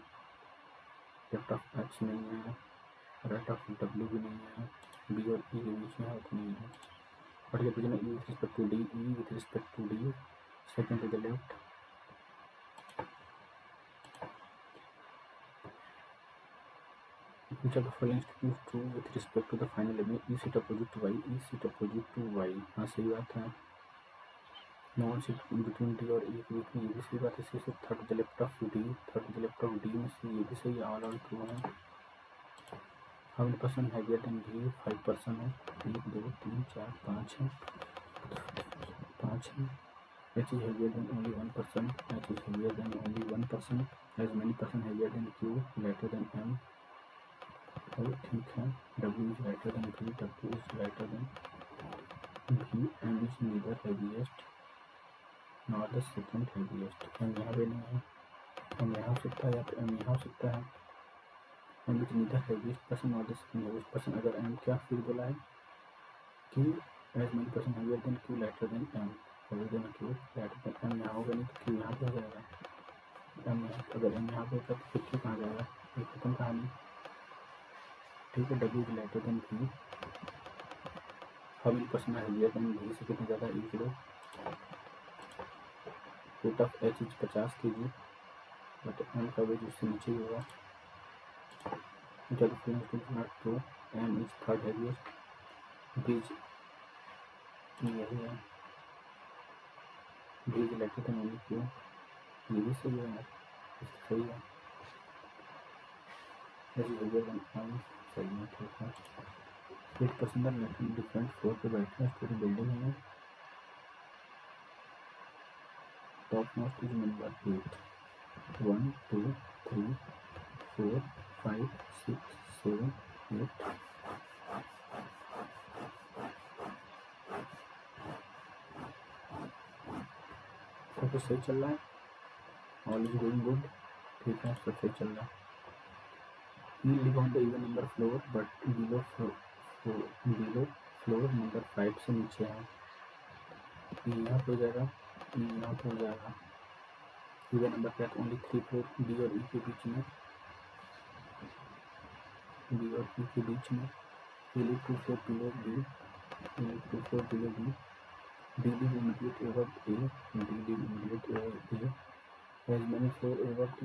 लेफ्ट ऑफ X नहीं है, राइट ऑफ W भी नहीं है, B और E के बीच में है तो नहीं है। और ये पूछना E with respect to D, E with respect to D second to the left, which of the following statement is true with respect to the final element? E sit opposite to Y, E sit opposite to Y, हाँ सही बात है। Non sit between D और E के बीच में, ये भी सही बात है। C third to the left of D, third to the left of D में से ये भी सही है, ऑल ट्रू है। How many person heavier than B, 5 person है, 1 2 3 4 5 है, 5 है। H is heavier than only 1 person, H is heavier than only 1 person, as many person heavier than Q, lighter than M, और ठीक है। W is lighter than V, W is lighter than V, M is neither heaviest nor the second heaviest, M यहाँ पे नहीं है, M यहाँ हो सकता है या फिर M यहाँ हो सकता है। M is neither heaviest person nor the second heaviest person, अगर M क्या फिर बोला है कि as many person heavier than Q, lighter than M, heavier than Q, lighter than M, यहाँ होगा नहीं तो Q यहाँ पे हो जाएगा। M अगर M यहाँ पे होगा तो फिर Q कहाँ जाएगा, ये खत्म कहानी, ठीक है। W is lighter than V, how many person है हेवियर देन V, से कितना ज़्यादा, 1 kilo. Weight of H is 50 kg, but M का वेट उससे नीचे ही होगा। जब not true, M is third heaviest, B यही है, B is lighter than only Q, ये भी सही है यार, सही है। H is heavier than M, सही है, ठीक है। 8 पर्सन डिफरेंट फ्लोर पे बैठे हैं, पूरी बिल्डिंग है। टॉप मोस्ट इज नंबर 8, 1 2 3 4 5 6 7 8, सब कुछ सही चल रहा है, ऑल इज गोइंग गुड, ठीक है, सब सही चल रहा है। You live on the even number floor but below floor number 5 से नीचे है। ये यहाँ पे हो जाएगा, ये यहाँ पे हो जाएगा। इवन नंबर पे ओनली 3 फ्लोर डी और ई के बीच में, डी और ई के बीच में। You live 2 floor below B, you live 2 floor below B. D live immediate above A, D live immediate above A. Has many floor above D,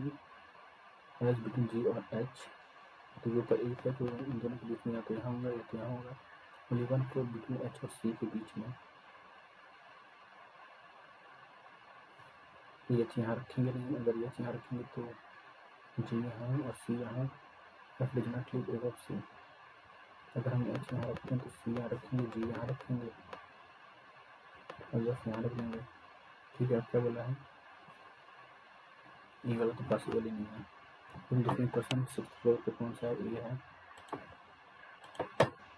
has between G और H. तो ये ऊपर एक है तो इन दोनों के बीच में या तो यहाँ होगा या तो यहाँ होगा। ओनली 1 फ्लोर बिटवीन H और C के बीच में। ये H यहाँ रखेंगे नहीं, अगर ये H यहाँ रखेंगे तो G यहाँ और C यहाँ। F does not live above C. अगर हम H यहाँ रखते हैं तो C यहाँ रखेंगे, G यहाँ रखेंगे और F यहाँ रख देंगे। ठीक है, अब क्या बोला है? ये वाला तो पॉसिबल ही नहीं है। In different question 6th floor पे कौन सा है? ये है।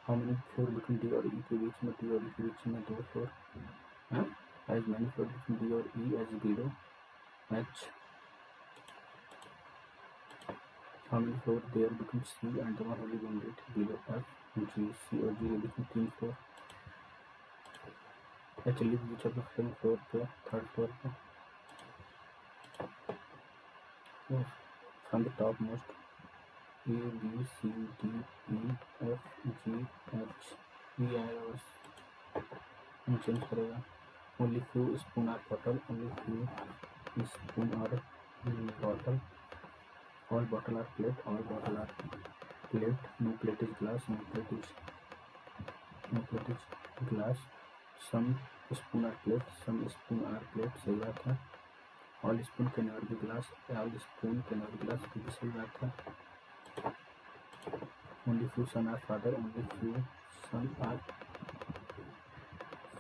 How many floor between D और ई के बीच में, डी और ई के बीच में 2 फ्लोर है। As many floor between D और E as below H. How many floor there between C and the one who live in it below F. G, C और जी के बीच में 3 floor. H live which of the following floor पे, 3rd floor पे। From the top most A B C D E F G H E आएगा, बस हम change करेगा। Only few spoon are bottle, only few spoon are bottle. All bottle are plate, all bottle are plate. No plate is glass, no plate is glass. Some spoon are plate, some spoon are plate, सही बात है। All spoon can never be glass, all spoon can never be glass, भी सही बात है। Only few son are father, only few son are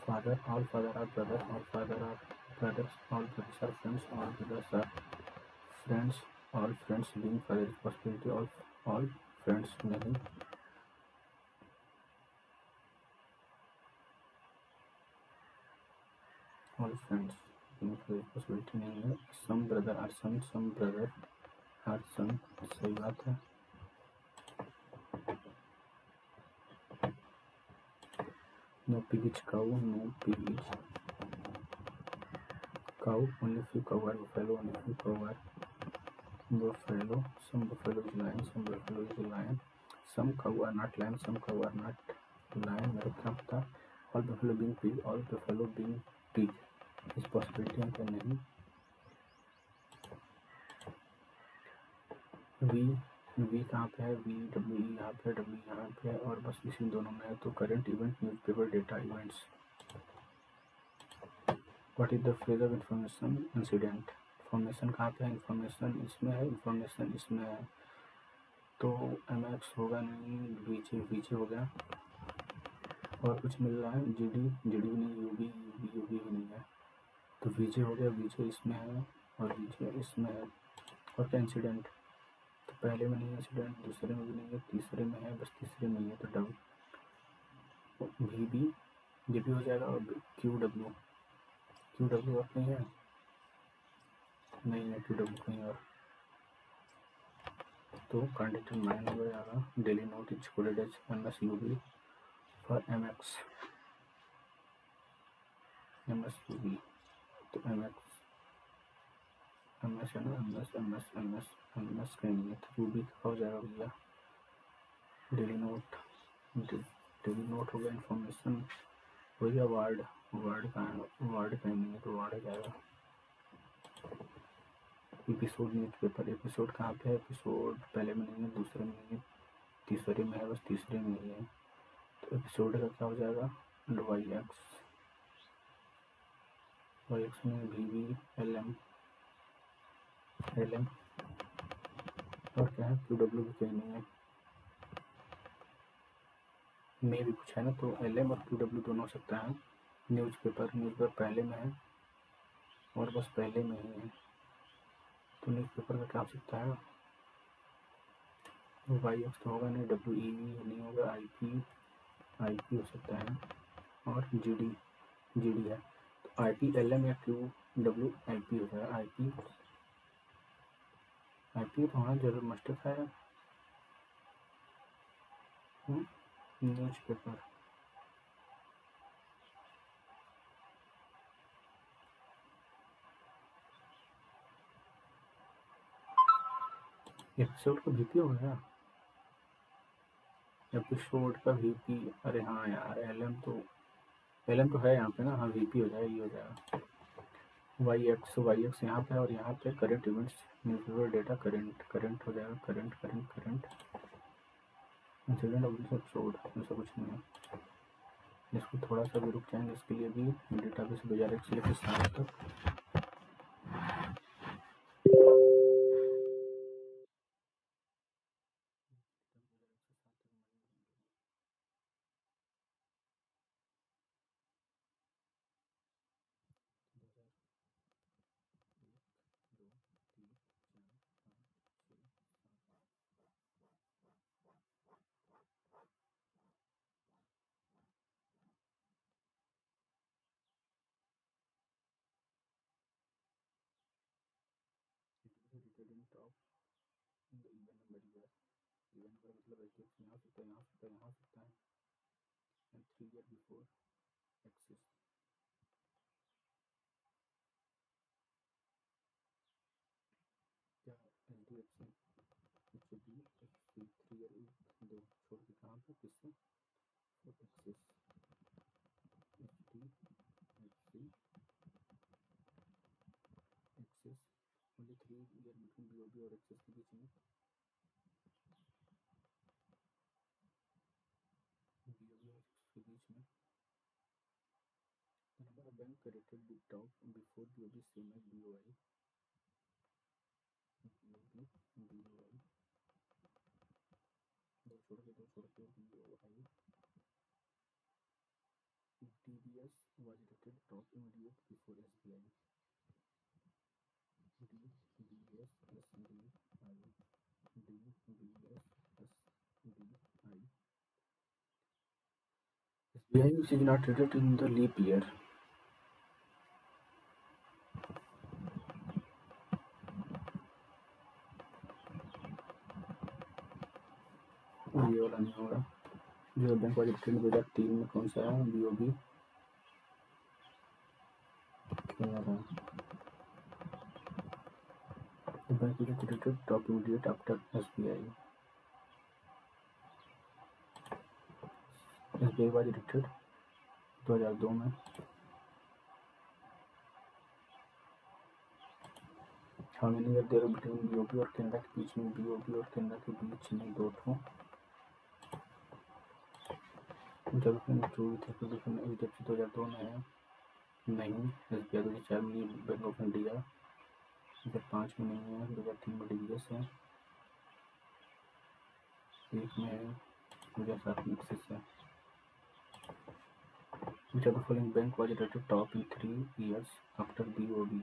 father, all father are brother, all father are brothers, all brothers are friends, all brothers are friends, all friends being father responsibility, all friends नहीं। all friends being father responsibility नहीं है। some brother are son, some brother are son, सही बात है। no pig is cow, no pig is cow, only few cow are buffalo, only few cow are buffalo, some buffalo is lion, some buffalo is lion, some cow are not lion, some cow are not lion। मेरे क्या पता? all buffalo being pig, all buffalo being pig इस possibility है क्या? नहीं। We कहाँ पे है? वी डब्ल्यू ई यहाँ पे, डब्ल्यू यहाँ पे, और बस इसी दोनों में है। तो current event, newspaper, data, events. What is the phrase of information? Incident. Information कहाँ पे है? इंफॉर्मेशन इसमें है, इंफॉर्मेशन इसमें है। तो एम एक्स होगा नहीं, वीजे वीजे हो गया। और कुछ मिल रहा है? जी डी भी नहीं, यू बी भी नहीं है। तो वीजे हो गया, वीजे इसमें है और वीजे इसमें है। और क्या? इंसिडेंट। तो पहले में नहीं है इंसिडेंट, दूसरे में भी नहीं है, तीसरे में है, बस तीसरे में ही है। तो डब्ल्यू वी बी ये भी हो जाएगा। और क्यू डब्ल्यू और कहीं है? नहीं है क्यू डब्ल्यू कहीं और। तो कंडक्टर 9 हो जाएगा। Daily note is coded as M S U B for M X U B. तो एम एक्स है ना, एम एस कहीं नहीं है। तो यू बी का हो जाएगा भैया डेली नोट हो गया। इन्फॉर्मेशन हो गया। वर्ड कहाँ है? वर्ड कहीं नहीं है, तो वर्ड हो जाएगा। एपिसोड, न्यूज़पेपर, एपिसोड कहाँ पे है? एपिसोड पहले में नहीं है, दूसरे में नहीं है, तीसरे में है, बस तीसरे में नहीं है। तो एपिसोड का क्या हो जाएगा? वाई एक्स में वी वी एल एम और क्या है? क्यू डब्ल्यू भी कहीं नहीं है। में भी कुछ है ना, तो एल एम और क्यू डब्ल्यू दोनों हो सकता है। न्यूज़पेपर पहले में है और बस पहले में ही है। तो न्यूज़पेपर का क्या हो सकता है? वाई एक्स तो होगा नहीं, डब्ल्यू ई नहीं होगा, आई पी हो सकता है। और जी डी है। तो आई पी एल एम या क्यू डब्ल्यू आई पी हो जाएगा। आई पी तो हाँ जरूर मस्टफ है। न्यूज़पेपर। एपिसोड का वीपी हो गया। एपिसोड का वीपी, अरे हाँ यार, एलएम तो है यहाँ पे ना। हाँ वीपी हो जाएगा, ये हो जाएगा। वाई एक्स यहाँ पे है और यहाँ पे current events newspaper data current हो जाएगा। Current incident of this episode, ऐसा कुछ नहीं है। इसको थोड़ा सा भी रुक जाएंगे, इसके लिए भी डेटाबेस 2001 से लेकर 7 तक। इवेंट का मतलब है कि यहाँ सकता है, यहाँ सकता है, यहाँ सकता है। एंड 3 ईयर बिफोर एक्सिस क्या H D F C H D F C 3 year 2 छोड़ के कहाँ पे किससे Axis H D F C Axis only 3 year between B O B और एक्सिस के बीच में। बी ओ बी और एक्सिस के बीच में the number of bank credited the top before BOB same as BOI BOB BOI दो छोड़ के BOI DBS was rated top immediate before SBI DBS SBI DBS SBI SBI which is not rated in the leap year। ये वाला नहीं होगा। जो bank was rated 2003 में कौन सा है BOB क्या रहा The bank is rated top immediate after SBI SBI was rated 2002 में। How many years there between BOB और कैनेडा के बीच में BOB और कैनेडा के बीच में 2 ठो डेवलपमेंट जो भी थे डेवलपमेंट HDFC 2002 में है नहीं। SBI 2004 में बैंक ऑफ इंडिया 2005 में नहीं है। 2003 में DBS है। 1 में है। 2007 में एक्सिस है। Which of the following bank was rated top in 3 years after BOB?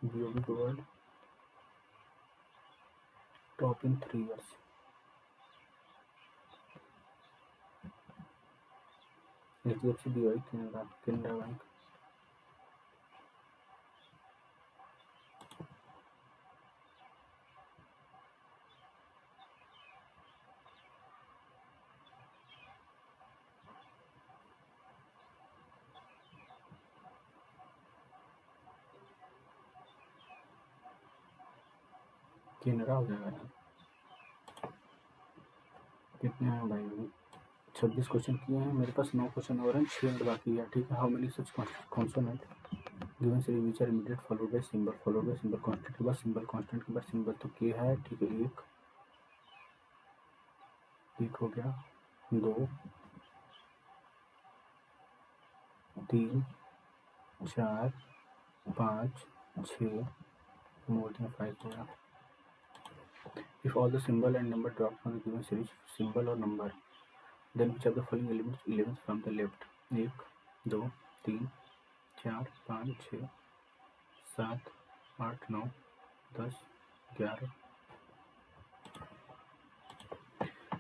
BOB provided top in 3 years। HDFC BOI Canada bank. Canada हो जाएगा यार। कितने हैं भाई? 26 क्वेश्चन किए हैं। मेरे पास 9 क्वेश्चन और हैं, 6 मिनट बाकी है। ठीक है। How many such consonant given series which are immediate followed by symbol constant के बाद सिंबल कांस्टेंट के बाद सिंबल तो के है। ठीक है। एक हो गया, 2 3 4 5 6 मोर देन 5 हो गया। If all the symbol and number dropped from the given series, symbol or number, then which of the following elements 11th from the left? 1 2 3 4 5 6 7 8 9 10 11।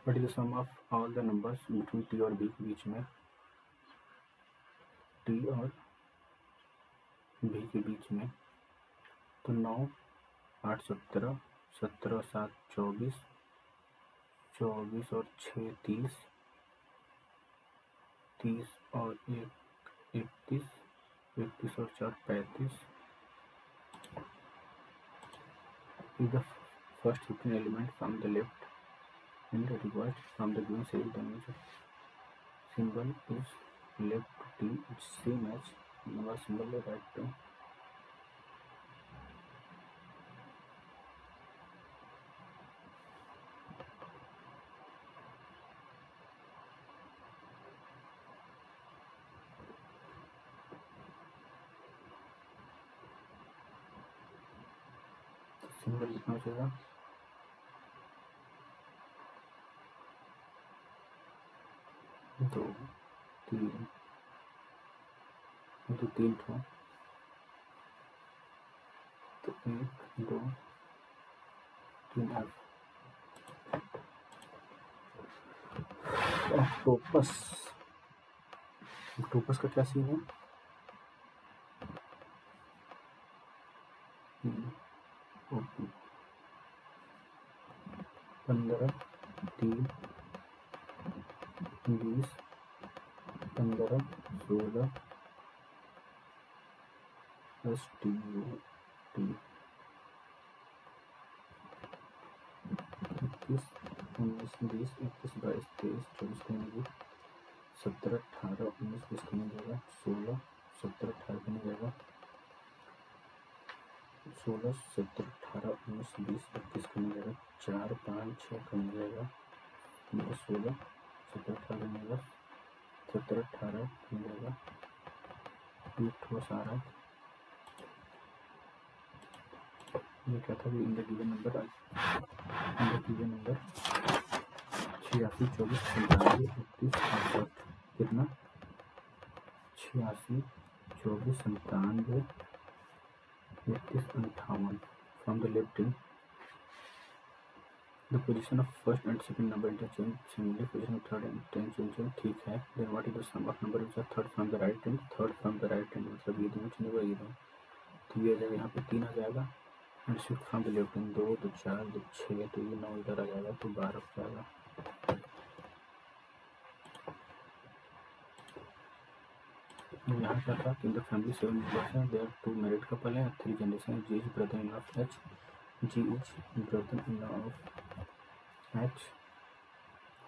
What is the sum of all the numbers between T और B के बीच में? T और B के बीच में तो 9 8 17, 17 7 24, 24 और 6 30, 30 और 1 31, 31 और 4 35 is the first 15 element from the left and reversed from the given series. The image symbol is left to T. It's same as number symbol right to symbol लिखना चाहिए। 2 3 तो 3 ठो, तो 1 2 3 ऑक्टोपस। ऑक्टोपस का क्या सीन है? Okay 15 3 20 15 16 plus T T 21 19 20 21 22 23 24 का नहीं 17 18 19 20 का नहीं जाएगा 16 17 18 का नहीं जाएगा 16 17 18 19 20 21 का नहीं जाएगा 4 5 6 का नहीं जाएगा 16 17 18 का नहीं जाएगा 17 18 का नहीं जाएगा 1 ठोस आ रहा है। ये क्या था? इन द गिवन नंबर 86 24 97 31 68 कितना? 86 24 97 31 58 from the left in the position of first and second number interchange, similarly position of third and tenth change। ठीक है। then what is the sum of number which are third from the right hand? third from the right hand मतलब ये दोनों चीजें हुआ ये दोनों, तो ये आ जाएगा यहाँ पे 3 आ जाएगा and shift from the left hand 2 तो 4 तो 6 तो ये 9 इधर आ जाएगा तो 12 हो जाएगा। यहाँ क्या था कि इन द फैमिली 7 मेंबर्स हैं, देयर 2 मैरिड कपल हैं, 3 generation. G is brother in law of H, G is brother in law of H,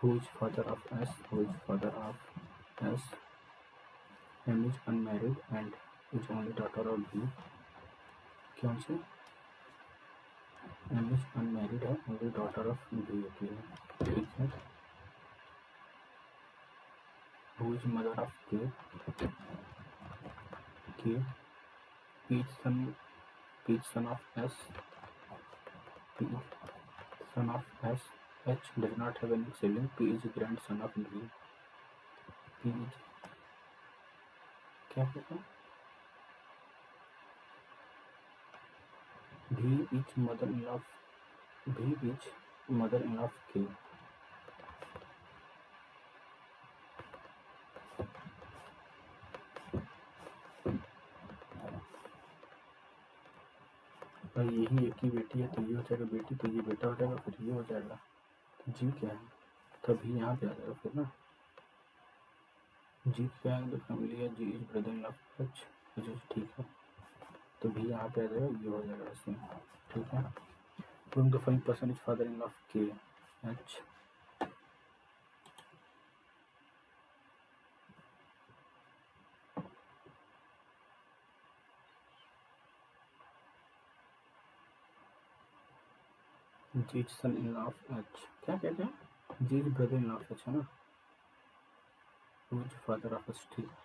who is father of S, who is father of S, M is unmarried and is only daughter of B. कौन से? M is unmarried है, only daughter of B होती है। ठीक है। Who is mother of K, P son of S, P son of S, H does not have any sibling, P is grandson of D, P is क्या कहता है? V is mother-in-law of V is mother-in-law of K। भाई यही एक ही बेटी है तो ये हो जाएगा बेटी, तो ये बेटा हो जाएगा, फिर ये हो जाएगा। तो जी क्या है? तभी यहाँ पे आ जाएगा फिर ना। जी क्या है? फैमिली है, G is brother in law of H, ठीक है। तो भी यहाँ पे आ जाएगा, ये हो जाएगा इसमें। ठीक है। Whom the following person is father-in-law of K, H। G is son-in-law of H। क्या कहते हैं? G is brother-in-law of H है ना। Who is father of H, ठीक है।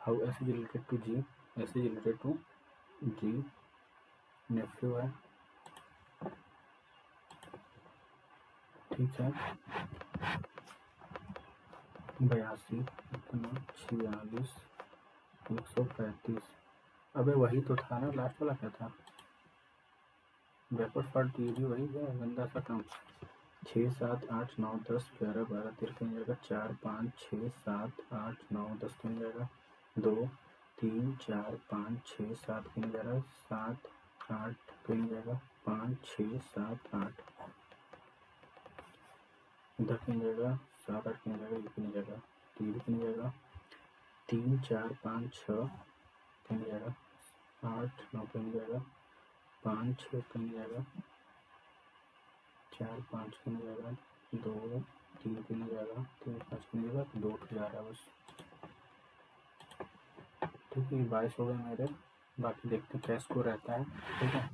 How S is related to G, S is related to G, nephew है। ठीक है। 82 इतना 46 135। अबे वही तो था ना, लास्ट वाला क्या था? बैकवर्ड पार्ट ये भी वही है, गंदा सा काम। 6 7 8 9 10 11 12 13 का जाएगा, 4 5 6 7 8 9 10 का जाएगा, 2 3 4 5 6 7 कितने जाएगा 7 8 कितने जाएगा 5 6 7 8 इधर कितने जाएगा 7 8 कितने जाएगा ये कितने जाएगा 3 कितने जाएगा 3 4 5 6 कितने जाएगा 8 9 कितने जाएगा 5 6 कितने जाएगा 4 5 कितने जाएगा 2 3 कितने जाएगा 3 5 कितने जाएगा 2 तो जा रहा है बस। ठीक है 22 हो गए मेरे, बाकी देखते हैं क्या स्कोर रहता है। ठीक है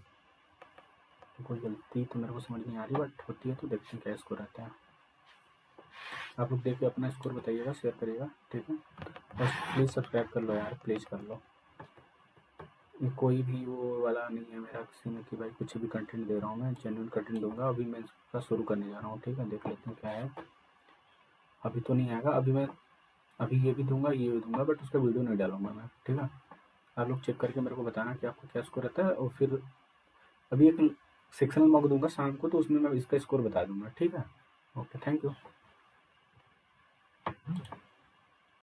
कोई गलती तो मेरे को समझ नहीं आ रही बट होती है तो देखते हैं क्या स्कोर रहता है। आप लोग देख के अपना स्कोर बताइएगा, शेयर करिएगा। ठीक है बस प्लीज़ सब्सक्राइब कर लो यार, प्लीज़ कर लो। ये कोई भी वो वाला नहीं है मेरा किसी में कि भाई कुछ भी कंटेंट दे रहा हूँ, मैं जेन्युइन कंटेंट दूंगा। अभी मैं इसका शुरू करने जा रहा हूँ। ठीक है देख लेते हैं क्या है। अभी तो नहीं आएगा, अभी मैं अभी ये भी दूंगा ये भी दूंगा बट उसका वीडियो नहीं डालूंगा मैं। ठीक है आप लोग चेक करके मेरे को बताना कि आपको क्या स्कोर रहता है, और फिर अभी एक सेक्शनल मॉक दूंगा शाम को, तो उसमें मैं इसका स्कोर बता दूंगा। ठीक है ओके थैंक यू।